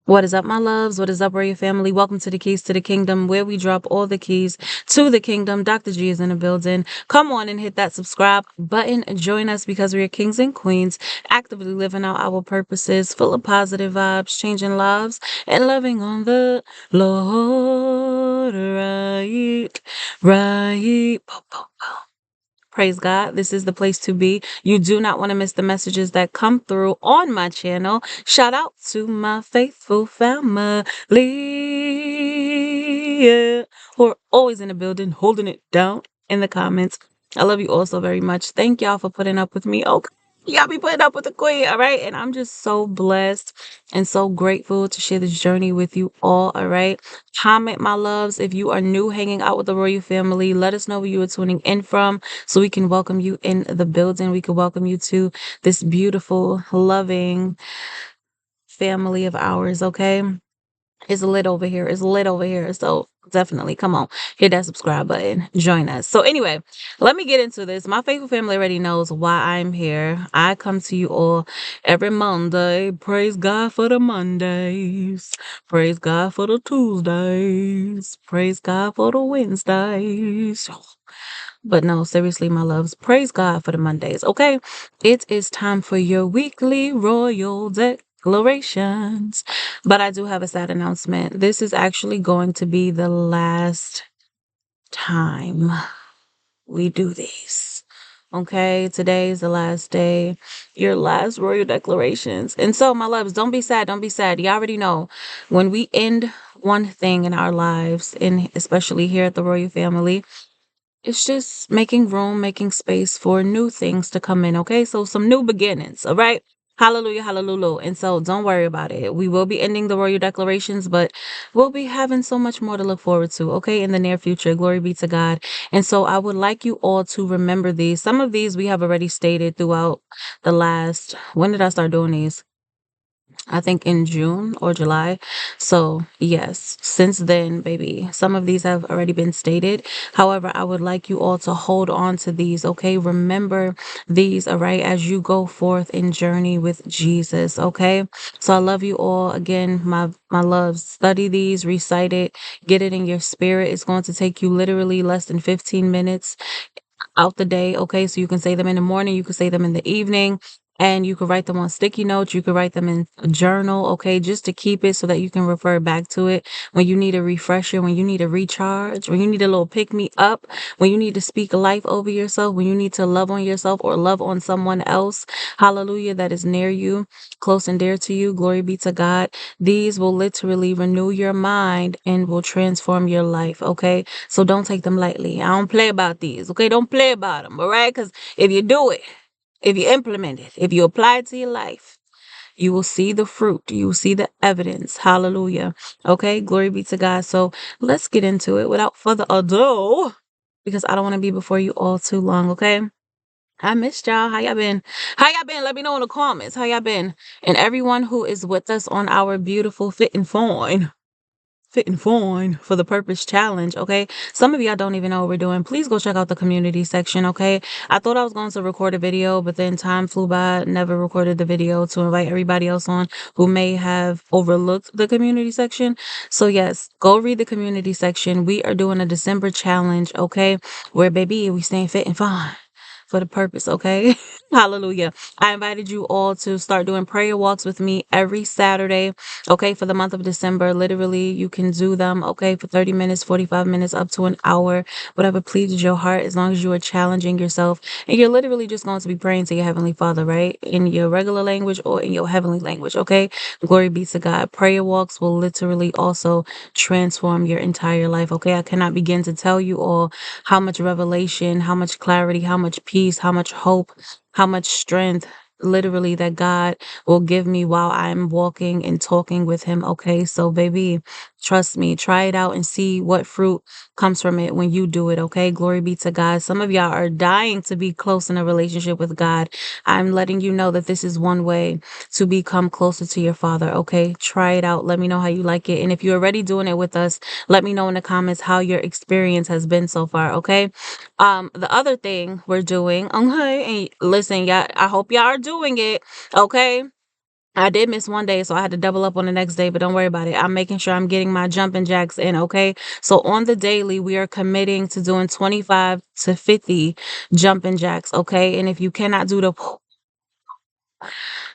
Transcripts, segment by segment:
What is up, my loves? What is up, Royal Family? Welcome to the Keys to the Kingdom, where we drop all the keys to the kingdom. Dr. G is in the building. Come on and hit that subscribe button. Join us because we are kings and queens, actively living out our purposes, full of positive vibes, changing lives, and loving on the Lord. Right. Praise God. This is the place to be. You do not want to miss the messages that come through on my channel. Shout out to my faithful family, yeah, who are always in the building, holding it down in the comments. I love you all so very much. Thank y'all for putting up with me. Okay. Y'all be putting up with the queen, all right? And I'm just so blessed and so grateful to share this journey with you all, all right? Comment, my loves, if you are new hanging out with the Royal Family. Let us know where you are tuning in from so we can welcome you in the building. We can welcome you to this beautiful, loving family of ours, okay? It's lit over here. It's lit over here. So definitely come on, hit that subscribe button. Join us. So anyway, let me get into this. My faithful family already knows why I'm here. I come to you all every Monday. Praise God for the Mondays. Praise God for the Tuesdays. Praise God for the Wednesdays. But no, seriously, my loves, praise God for the Mondays, okay? It is time for your weekly royal declarations. But I do have a sad announcement. This is actually going to be the last time we do these. Okay, today is the last day, your last royal declarations. And so, my loves, don't be sad. Don't be sad. You already know when we end one thing in our lives, and especially here at the Royal Family, it's just making room, making space for new things to come in, okay? So some new beginnings, all right? Hallelujah, hallelujah. And so don't worry about it. We will be ending the royal declarations, but we'll be having so much more to look forward to, okay, in the near future. Glory be to God. And so I would like you all to remember these. Some of these we have already stated throughout the last, when did I start doing these? I think in June or July. So, yes, since then, baby, some of these have already been stated. However, I would like you all to hold on to these, okay? Remember these, all right, as you go forth in journey with Jesus, okay? So, I love you all. Again, my loves, study these, recite it, get it in your spirit. It's going to take you literally less than 15 minutes out the day. Okay. So you can say them in the morning, you can say them in the evening, and you could write them on sticky notes. You could write them in a journal. Okay. Just to keep it so that you can refer back to it when you need a refresher, when you need a recharge, when you need a little pick me up, when you need to speak life over yourself, when you need to love on yourself or love on someone else. Hallelujah. That is near you, close and dear to you. Glory be to God. These will literally renew your mind and will transform your life. Okay. So don't take them lightly. I don't play about these. Okay. Don't play about them. All right. Because if you do it, if you implement it, if you apply it to your life, you will see the fruit. You will see the evidence. Hallelujah. Okay. Glory be to God. So let's get into it without further ado, because I don't want to be before you all too long. Okay. I missed y'all. How y'all been? How y'all been? Let me know in the comments. How y'all been? And everyone who is with us on our beautiful fit and fine for the purpose challenge. Okay. Some of y'all don't even know what we're doing. Please go check out the community section. Okay. I thought I was going to record a video, but then time flew by, never recorded the video to invite everybody else on who may have overlooked the community section. So yes, go read the community section. We are doing a December challenge. Okay. Where baby, we staying fit and fine for the purpose. Okay. Hallelujah. I invited you all to start doing prayer walks with me every Saturday. Okay, for the month of December, literally, you can do them, okay, for 30 minutes, 45 minutes, up to an hour, whatever pleases your heart, as long as you are challenging yourself. And you're literally just going to be praying to your Heavenly Father, right? In your regular language or in your heavenly language, okay? Glory be to God. Prayer walks will literally also transform your entire life, okay? I cannot begin to tell you all how much revelation, how much clarity, how much peace, how much hope, how much strength literally that God will give me while I'm walking and talking with him. Okay. So baby, trust me, try it out and see what fruit comes from it when you do it. Okay. Glory be to God. Some of y'all are dying to be close in a relationship with God. I'm letting you know that this is one way to become closer to your Father. Okay. Try it out. Let me know how you like it. And if you're already doing it with us, let me know in the comments how your experience has been so far. Okay. The other thing we're doing, okay, and listen, y'all, I hope y'all are doing it, okay? I did miss one day, so I had to double up on the next day, but don't worry about it. I'm making sure I'm getting my jumping jacks in, okay? So on the daily, we are committing to doing 25 to 50 jumping jacks, okay? And if you cannot do the,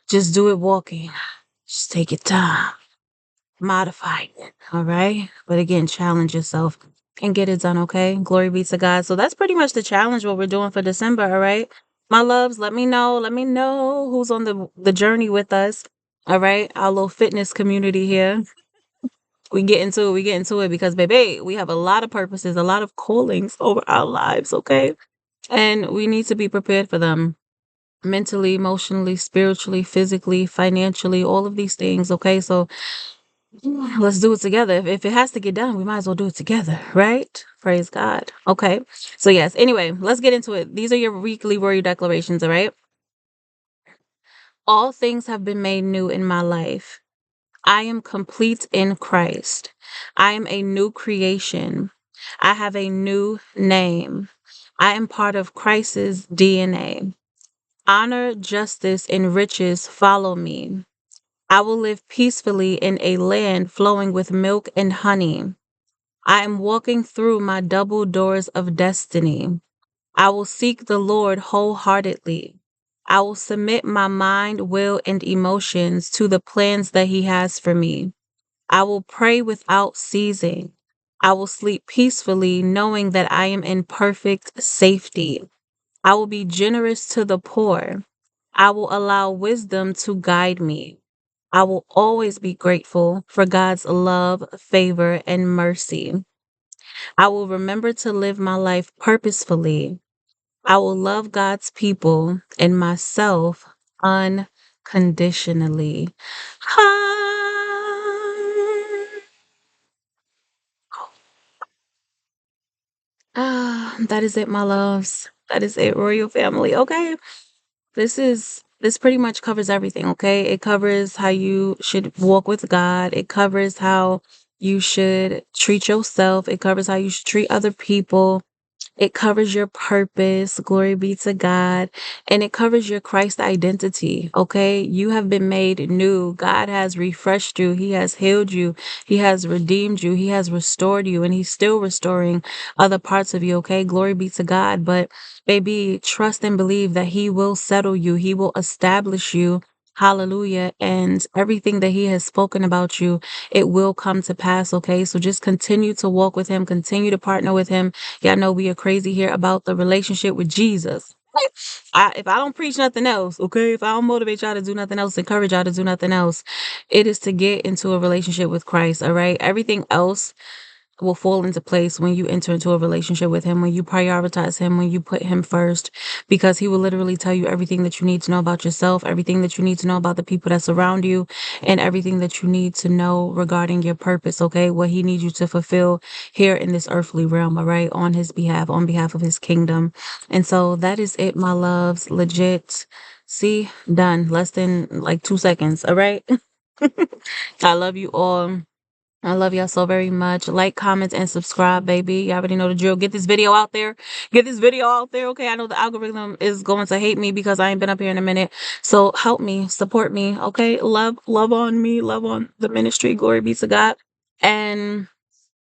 just do it walking. Just take your time. Modify it, all right? But again, challenge yourself and get it done, okay? Glory be to God. So that's pretty much the challenge what we're doing for December, all right? My loves, let me know. Let me know who's on the journey with us. All right? Our little fitness community here. We get into it. We get into it because baby, we have a lot of purposes, a lot of callings over our lives, okay? And we need to be prepared for them mentally, emotionally, spiritually, physically, financially, all of these things, okay? So let's do it together. If it has to get done, we might as well do it together, right? Praise God. Okay. So, yes. Anyway, let's get into it. These are your weekly warrior declarations, all right? All things have been made new in my life. I am complete in Christ. I am a new creation. I have a new name. I am part of Christ's DNA. Honor, justice, and riches follow me. I will live peacefully in a land flowing with milk and honey. I am walking through my double doors of destiny. I will seek the Lord wholeheartedly. I will submit my mind, will, and emotions to the plans that He has for me. I will pray without ceasing. I will sleep peacefully, knowing that I am in perfect safety. I will be generous to the poor. I will allow wisdom to guide me. I will always be grateful for God's love, favor, and mercy. I will remember to live my life purposefully. I will love God's people and myself unconditionally. That is it, my loves. That is it, royal family. Okay. This pretty much covers everything, okay? It covers how you should walk with God. It covers how you should treat yourself. It covers how you should treat other people. It covers your purpose. Glory be to God. And it covers your Christ identity. Okay. You have been made new. God has refreshed you. He has healed you. He has redeemed you. He has restored you. And He's still restoring other parts of you. Okay. Glory be to God. But baby, trust and believe that He will settle you. He will establish you. Hallelujah. And everything that He has spoken about you, it will come to pass. Okay. So just continue to walk with Him, continue to partner with Him. Y'all know we are crazy here about the relationship with Jesus. If I don't preach nothing else, okay, if I don't motivate y'all to do nothing else, encourage y'all to do nothing else, it is to get into a relationship with Christ, all right? Everything else will fall into place when you enter into a relationship with Him, when you prioritize Him, when you put Him first, because He will literally tell you everything that you need to know about yourself, everything that you need to know about the people that surround you, and everything that you need to know regarding your purpose, okay? What He needs you to fulfill here in this earthly realm, all right? On His behalf, on behalf of His kingdom. And so that is it, my loves. Legit. See, done. Less than like 2 seconds, all right? I love you all. I love y'all so very much. Like, comment, and subscribe, baby. You already know the drill. Get this video out there. Get this video out there, okay? I know the algorithm is going to hate me because I ain't been up here in a minute. So help me, support me, okay? Love on me, love on the ministry. Glory be to God. And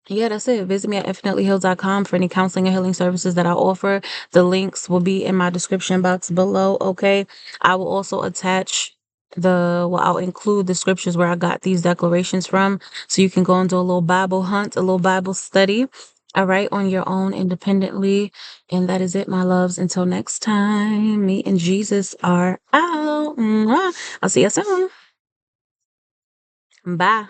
yeah, that's it. Visit me at infinitelyhealed.com for any counseling and healing services that I offer. The links will be in my description box below, okay? I will also attach I'll include the scriptures where I got these declarations from, so you can go and do a little Bible hunt, a little Bible study, all right, on your own independently. And that is it, my loves. Until next time, me and Jesus are out. Mwah. I'll see you soon. Bye.